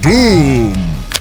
Doom.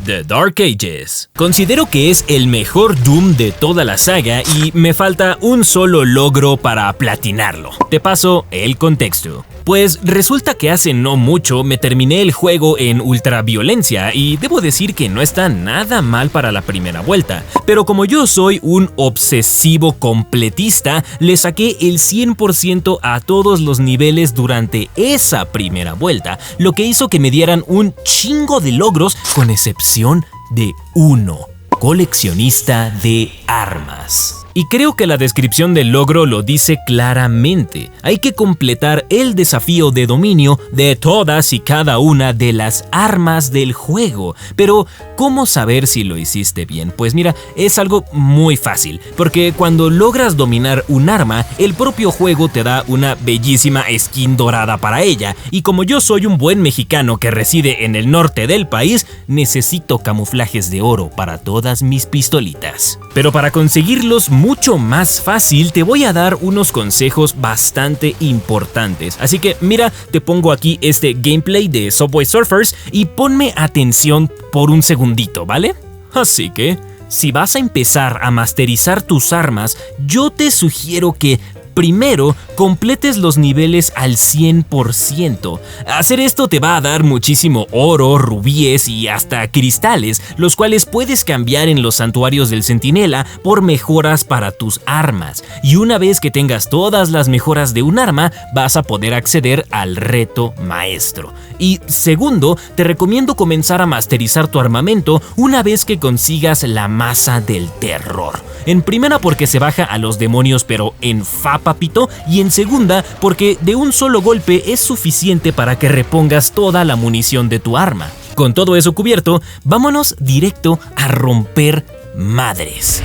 The Dark Ages. Considero que es el mejor Doom de toda la saga y me falta un solo logro para platinarlo. Te paso el contexto. Pues resulta que hace no mucho me terminé el juego en ultraviolencia y debo decir que no está nada mal para la primera vuelta, pero como yo soy un obsesivo completista, le saqué el 100% a todos los niveles durante esa primera vuelta, lo que hizo que me dieran un chingo de logros con excepción de uno: coleccionista de armas. Y creo que la descripción del logro lo dice claramente. Hay que completar el desafío de dominio de todas y cada una de las armas del juego. Pero, ¿cómo saber si lo hiciste bien? Pues mira, es algo muy fácil, porque cuando logras dominar un arma, el propio juego te da una bellísima skin dorada para ella. Y como yo soy un buen mexicano que reside en el norte del país, necesito camuflajes de oro para todas mis pistolitas. Pero para conseguirlos mucho más fácil, te voy a dar unos consejos bastante importantes. Así que mira, te pongo aquí este gameplay de Subway Surfers y ponme atención por un segundito, ¿vale? Así que, si vas a empezar a masterizar tus armas, yo te sugiero que primero completes los niveles al 100%. Hacer esto te va a dar muchísimo oro, rubíes y hasta cristales, los cuales puedes cambiar en los santuarios del centinela por mejoras para tus armas. Y una vez que tengas todas las mejoras de un arma, vas a poder acceder al reto maestro. Y segundo, te recomiendo comenzar a masterizar tu armamento una vez que consigas la masa del terror. En primera, porque se baja a los demonios pero en fa, papito, y en segunda, porque de un solo golpe es suficiente para que repongas toda la munición de tu arma. Con todo eso cubierto, vámonos directo a romper madres.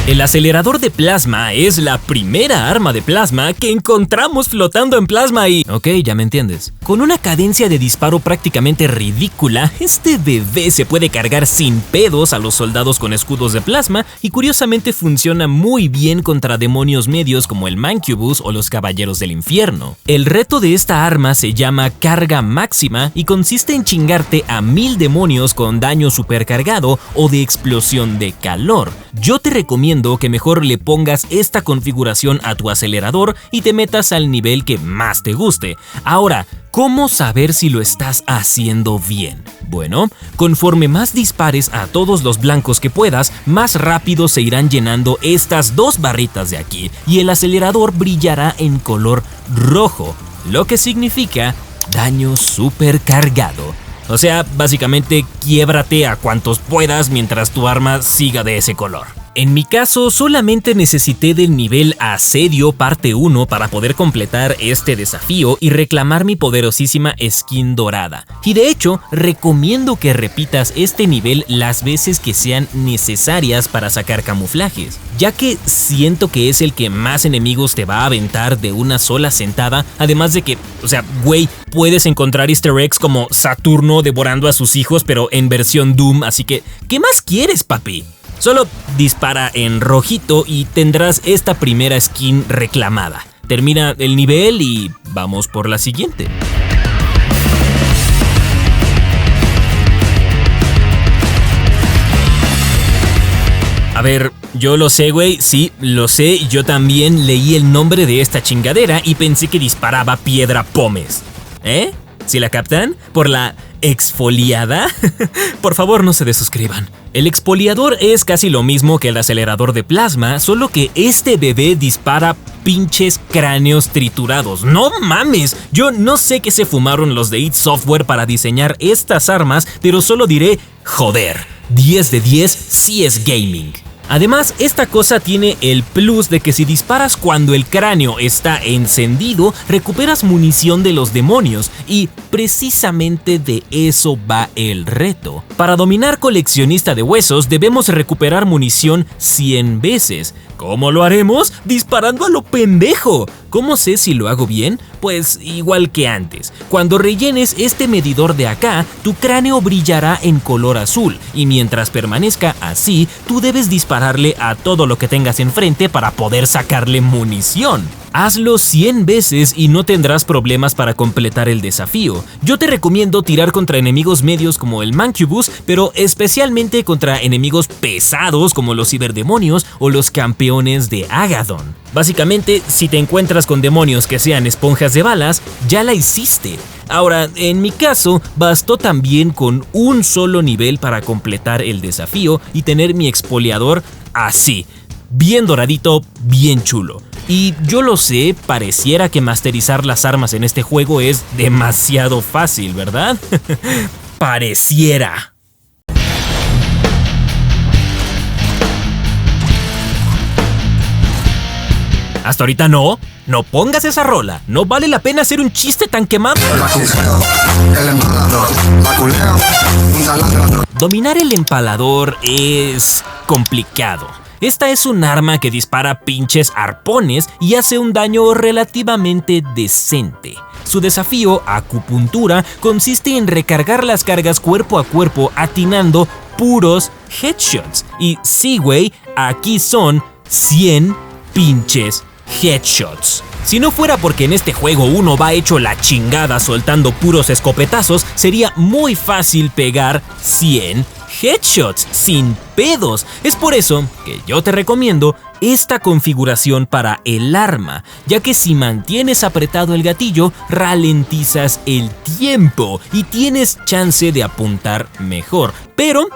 El acelerador de plasma es la primera arma de plasma que encontramos flotando en plasma y... Ok, ya me entiendes. Con una cadencia de disparo prácticamente ridícula, este bebé se puede cargar sin pedos a los soldados con escudos de plasma y curiosamente funciona muy bien contra demonios medios como el Mancubus o los Caballeros del Infierno. El reto de esta arma se llama carga máxima y consiste en chingarte a 1000 demonios con daño supercargado o de explosión de calor. Yo te recomiendo que mejor le pongas esta configuración a tu acelerador y te metas al nivel que más te guste. Ahora, ¿cómo saber si lo estás haciendo bien? Bueno, conforme más dispares a todos los blancos que puedas, más rápido se irán llenando estas dos barritas de aquí y el acelerador brillará en color rojo, lo que significa daño supercargado. O sea, básicamente quiébrate a cuantos puedas mientras tu arma siga de ese color. En mi caso, solamente necesité del nivel Asedio parte 1 para poder completar este desafío y reclamar mi poderosísima skin dorada. Y de hecho, recomiendo que repitas este nivel las veces que sean necesarias para sacar camuflajes, ya que siento que es el que más enemigos te va a aventar de una sola sentada, además de que, güey, puedes encontrar easter eggs como Saturno devorando a sus hijos pero en versión Doom, así que, ¿qué más quieres, papi? Solo dispara en rojito y tendrás esta primera skin reclamada. Termina el nivel y vamos por la siguiente. A ver, yo lo sé, güey, sí, lo sé, yo también leí el nombre de esta chingadera y pensé que disparaba piedra pómez. ¿Eh? ¿Sí la captan? ¿Por la exfoliada? Por favor, no se desuscriban. El exfoliador es casi lo mismo que el acelerador de plasma, solo que este bebé dispara pinches cráneos triturados. ¡No mames! Yo no sé qué se fumaron los de id Software para diseñar estas armas, pero solo diré, joder, 10 de 10 sí es gaming. Además, esta cosa tiene el plus de que si disparas cuando el cráneo está encendido, recuperas munición de los demonios y precisamente de eso va el reto. Para dominar coleccionista de huesos debemos recuperar munición 100 veces. ¿Cómo lo haremos? Disparando a lo pendejo. ¿Cómo sé si lo hago bien? Pues igual que antes. Cuando rellenes este medidor de acá, tu cráneo brillará en color azul y mientras permanezca así, tú debes disparar dispararle a todo lo que tengas enfrente para poder sacarle munición. Hazlo 100 veces y no tendrás problemas para completar el desafío. Yo te recomiendo tirar contra enemigos medios como el Mancubus, pero especialmente contra enemigos pesados como los ciberdemonios o los campeones de Agaddon. Básicamente, si te encuentras con demonios que sean esponjas de balas, ya la hiciste. Ahora, en mi caso, bastó también con un solo nivel para completar el desafío y tener mi expoliador así, bien doradito, bien chulo. Y yo lo sé, pareciera que masterizar las armas en este juego es demasiado fácil, ¿verdad? Pareciera. Hasta ahorita no. No pongas esa rola. No vale la pena hacer un chiste tan quemado. Dominar el empalador es complicado. Esta es un arma que dispara pinches arpones y hace un daño relativamente decente. Su desafío, acupuntura, consiste en recargar las cargas cuerpo a cuerpo atinando puros headshots. Y sí, güey, aquí son 100 pinches headshots. Si no fuera porque en este juego uno va hecho la chingada soltando puros escopetazos, sería muy fácil pegar 100 headshots sin pedos. Es por eso que yo te recomiendo esta configuración para el arma, ya que si mantienes apretado el gatillo, ralentizas el tiempo y tienes chance de apuntar mejor. Pero,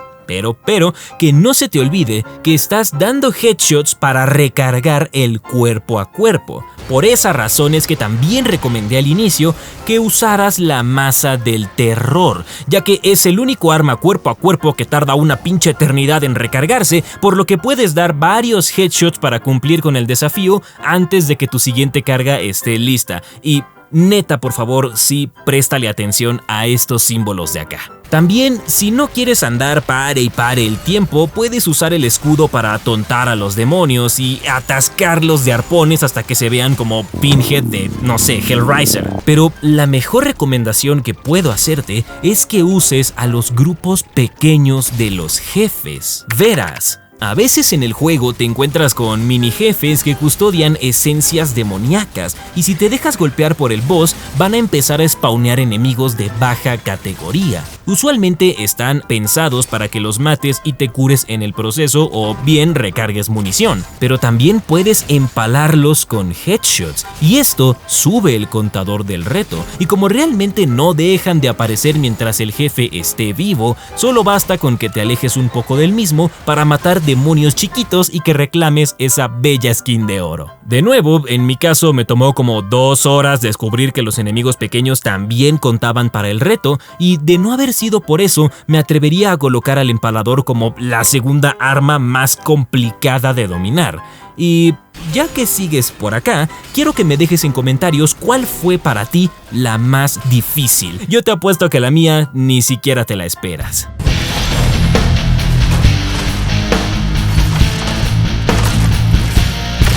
que no se te olvide que estás dando headshots para recargar el cuerpo a cuerpo. Por esa razón es que también recomendé al inicio que usaras la maza del terror, ya que es el único arma cuerpo a cuerpo que tarda una pinche eternidad en recargarse, por lo que puedes dar varios headshots para cumplir con el desafío antes de que tu siguiente carga esté lista. Y neta, por favor, sí, préstale atención a estos símbolos de acá. También, si no quieres andar pare y pare el tiempo, puedes usar el escudo para atontar a los demonios y atascarlos de arpones hasta que se vean como Pinhead de, no sé, Hellraiser. Pero la mejor recomendación que puedo hacerte es que uses a los grupos pequeños de los jefes. Verás, a veces en el juego te encuentras con mini jefes que custodian esencias demoníacas y si te dejas golpear por el boss van a empezar a spawnear enemigos de baja categoría. Usualmente están pensados para que los mates y te cures en el proceso o bien recargues munición, pero también puedes empalarlos con headshots y esto sube el contador del reto. Y como realmente no dejan de aparecer mientras el jefe esté vivo, solo basta con que te alejes un poco del mismo para matar demonios chiquitos y que reclames esa bella skin de oro. De nuevo, en mi caso me tomó como 2 horas descubrir que los enemigos pequeños también contaban para el reto y de no haber sido por eso me atrevería a colocar al empalador como la segunda arma más complicada de dominar. Y ya que sigues por acá, quiero que me dejes en comentarios cuál fue para ti la más difícil. Yo te apuesto que la mía ni siquiera te la esperas.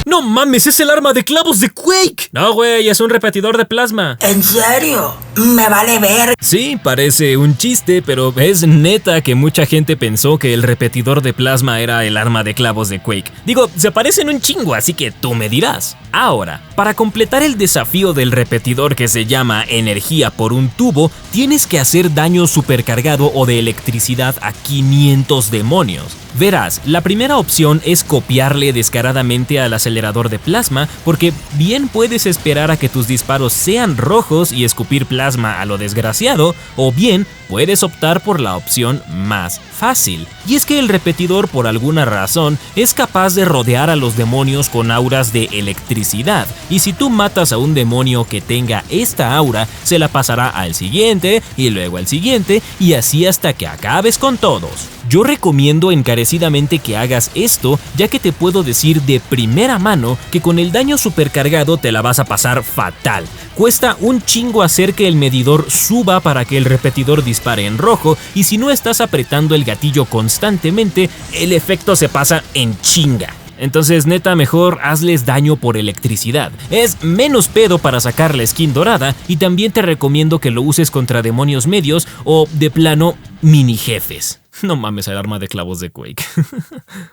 ¡No mames! ¡Es el arma de clavos de Quake! No, güey, es un repetidor de plasma. ¿En serio? Me vale ver. Sí, parece un chiste, pero es neta que mucha gente pensó que el repetidor de plasma era el arma de clavos de Quake. Digo, se parecen un chingo, así que tú me dirás. Ahora, para completar el desafío del repetidor que se llama energía por un tubo, tienes que hacer daño supercargado o de electricidad a 500 demonios. Verás, la primera opción es copiarle descaradamente al acelerador de plasma, porque bien puedes esperar a que tus disparos sean rojos y escupir plasma a lo desgraciado, o bien puedes optar por la opción más fácil. Y es que el repetidor, por alguna razón, es capaz de rodear a los demonios con auras de electricidad, y si tú matas a un demonio que tenga esta aura, se la pasará al siguiente, y luego al siguiente, y así hasta que acabes con todos. Yo recomiendo encarecidamente que hagas esto, ya que te puedo decir de primera mano que con el daño supercargado te la vas a pasar fatal. Cuesta un chingo hacer que el medidor suba para que el repetidor dispare en rojo, y si no estás apretando el gatillo constantemente, el efecto se pasa en chinga. Entonces neta, mejor hazles daño por electricidad. Es menos pedo para sacar la skin dorada, y también te recomiendo que lo uses contra demonios medios o de plano mini jefes. No mames, el arma de clavos de Quake.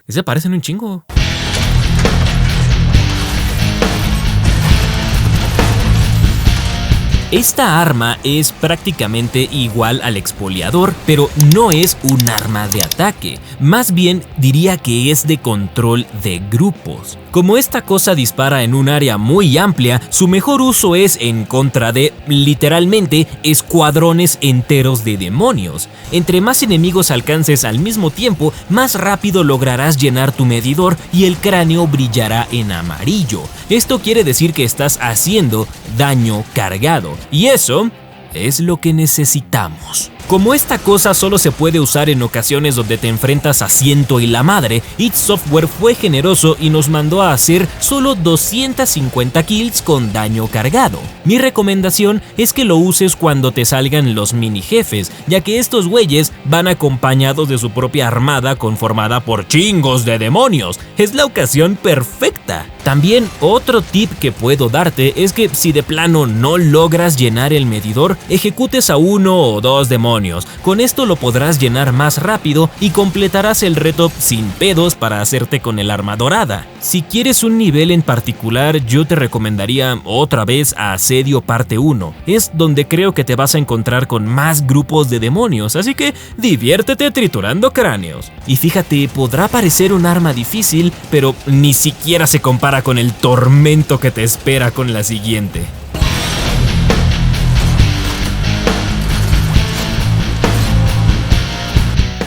Y se parecen un chingo. Esta arma es prácticamente igual al expoliador, pero no es un arma de ataque. Más bien diría que es de control de grupos. Como esta cosa dispara en un área muy amplia, su mejor uso es en contra de, literalmente, escuadrones enteros de demonios. Entre más enemigos alcances al mismo tiempo, más rápido lograrás llenar tu medidor y el cráneo brillará en amarillo. Esto quiere decir que estás haciendo daño cargado, y eso es lo que necesitamos. Como esta cosa solo se puede usar en ocasiones donde te enfrentas a Ciento y la madre, id Software fue generoso y nos mandó a hacer solo 250 kills con daño cargado. Mi recomendación es que lo uses cuando te salgan los mini jefes, ya que estos güeyes van acompañados de su propia armada conformada por chingos de demonios. Es la ocasión perfecta. También otro tip que puedo darte es que si de plano no logras llenar el medidor, ejecutes a 1 o 2 demonios. Con esto lo podrás llenar más rápido y completarás el reto sin pedos para hacerte con el arma dorada. Si quieres un nivel en particular, yo te recomendaría otra vez a Asedio parte 1. Es donde creo que te vas a encontrar con más grupos de demonios, así que diviértete triturando cráneos. Y fíjate, podrá parecer un arma difícil, pero ni siquiera se compara con el tormento que te espera con la siguiente.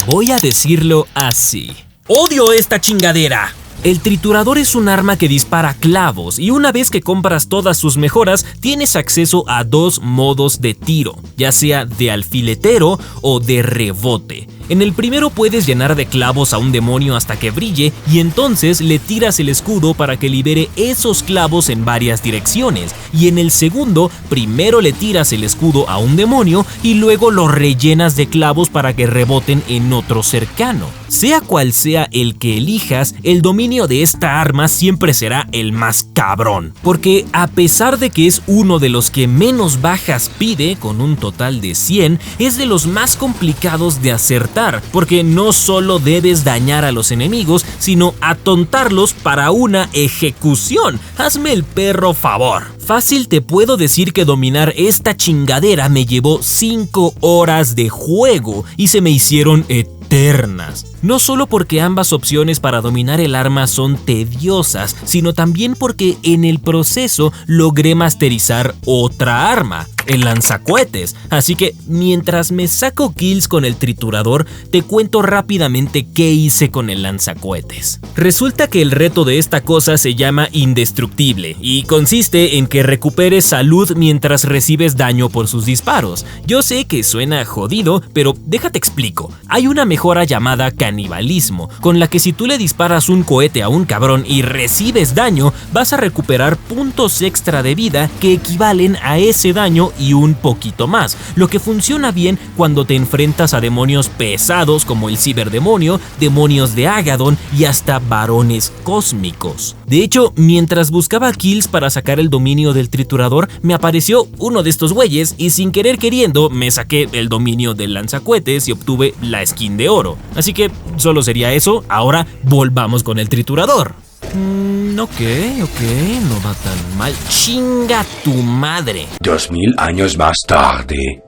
Voy a decirlo así. ¡Odio esta chingadera! El triturador es un arma que dispara clavos y una vez que compras todas sus mejoras tienes acceso a 2 modos de tiro, ya sea de alfiletero o de rebote. En el primero puedes llenar de clavos a un demonio hasta que brille y entonces le tiras el escudo para que libere esos clavos en varias direcciones. Y en el segundo, primero le tiras el escudo a un demonio y luego lo rellenas de clavos para que reboten en otro cercano. Sea cual sea el que elijas, el dominio de esta arma siempre será el más cabrón. Porque a pesar de que es uno de los que menos bajas pide, con un total de 100, es de los más complicados de acertar. Porque no solo debes dañar a los enemigos, sino atontarlos para una ejecución. Hazme el perro favor. Fácil te puedo decir que dominar esta chingadera me llevó 5 horas de juego y se me hicieron eternas. No solo porque ambas opciones para dominar el arma son tediosas, sino también porque en el proceso logré masterizar otra arma, el lanzacohetes. Así que mientras me saco kills con el triturador, te cuento rápidamente qué hice con el lanzacohetes. Resulta que el reto de esta cosa se llama indestructible y consiste en que recuperes salud mientras recibes daño por sus disparos. Yo sé que suena jodido, pero déjate explico. Hay una mejora llamada canibalismo, con la que si tú le disparas un cohete a un cabrón y recibes daño, vas a recuperar puntos extra de vida que equivalen a ese daño y un poquito más, lo que funciona bien cuando te enfrentas a demonios pesados como el ciberdemonio, demonios de Agadon y hasta varones cósmicos. De hecho, mientras buscaba kills para sacar el dominio del triturador, me apareció uno de estos güeyes y sin querer queriendo me saqué el dominio del lanzacohetes y obtuve la skin de oro. Así que solo sería eso, ahora volvamos con el triturador. Ok, no va tan mal. ¡Chinga tu madre! 2000 años más tarde.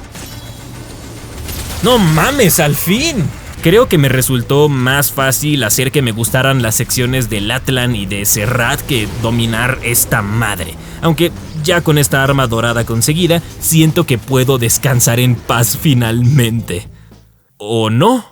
¡No mames, al fin! Creo que me resultó más fácil hacer que me gustaran las secciones del Atlan y de Serrat que dominar esta madre. Aunque ya con esta arma dorada conseguida, siento que puedo descansar en paz finalmente. ¿O no?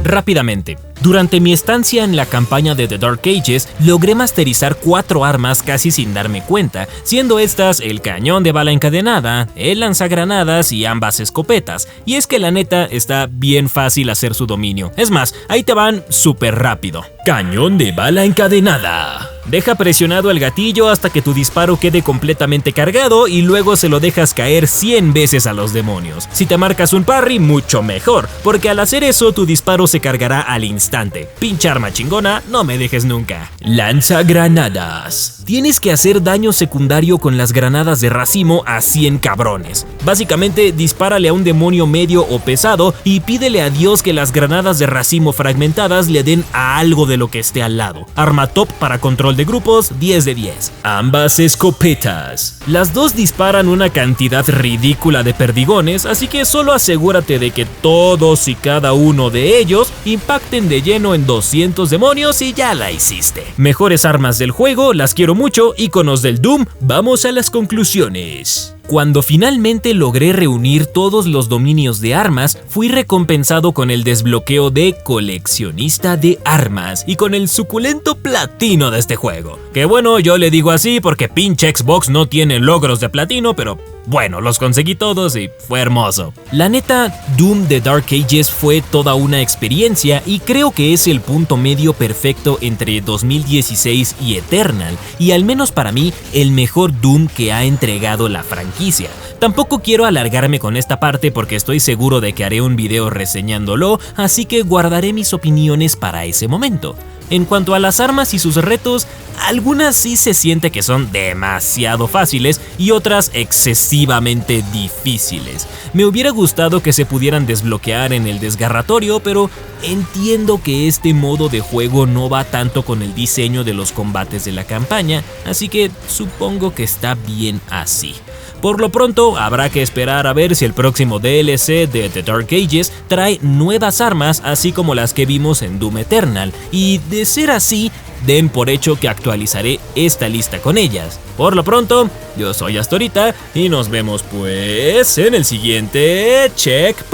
Rápidamente, durante mi estancia en la campaña de The Dark Ages, logré masterizar 4 armas casi sin darme cuenta, siendo estas el cañón de bala encadenada, el lanzagranadas y ambas escopetas. Y es que la neta está bien fácil hacer su dominio. Es más, ahí te van súper rápido. Cañón de bala encadenada. Deja presionado el gatillo hasta que tu disparo quede completamente cargado y luego se lo dejas caer 100 veces a los demonios. Si te marcas un parry, mucho mejor, porque al hacer eso tu disparo se cargará al instante. Pinche arma chingona, no me dejes nunca. Lanza granadas. Tienes que hacer daño secundario con las granadas de racimo a 100 cabrones. Básicamente, dispárale a un demonio medio o pesado y pídele a Dios que las granadas de racimo fragmentadas le den a algo de lo que esté al lado. Arma top para control de grupos, 10 de 10. Ambas escopetas. Las dos disparan una cantidad ridícula de perdigones, así que solo asegúrate de que todos y cada uno de ellos impacten de lleno en 200 demonios y ya la hiciste. Mejores armas del juego, las quiero mucho, iconos del Doom, vamos a las conclusiones. Cuando finalmente logré reunir todos los dominios de armas, fui recompensado con el desbloqueo de coleccionista de armas y con el suculento platino de este juego. Que bueno, yo le digo así porque pinche Xbox no tiene logros de platino, pero bueno, los conseguí todos y fue hermoso. La neta, Doom The Dark Ages fue toda una experiencia y creo que es el punto medio perfecto entre 2016 y Eternal, y al menos para mí, el mejor Doom que ha entregado la franquicia. Tampoco quiero alargarme con esta parte porque estoy seguro de que haré un video reseñándolo, así que guardaré mis opiniones para ese momento. En cuanto a las armas y sus retos, algunas sí se siente que son demasiado fáciles y otras excesivamente difíciles. Me hubiera gustado que se pudieran desbloquear en el desgarratorio, pero entiendo que este modo de juego no va tanto con el diseño de los combates de la campaña, así que supongo que está bien así. Por lo pronto, habrá que esperar a ver si el próximo DLC de The Dark Ages trae nuevas armas, así como las que vimos en Doom Eternal, y de ser así, den por hecho que actualizaré esta lista con ellas. Por lo pronto, yo soy Astorita y nos vemos pues en el siguiente Checkpoint.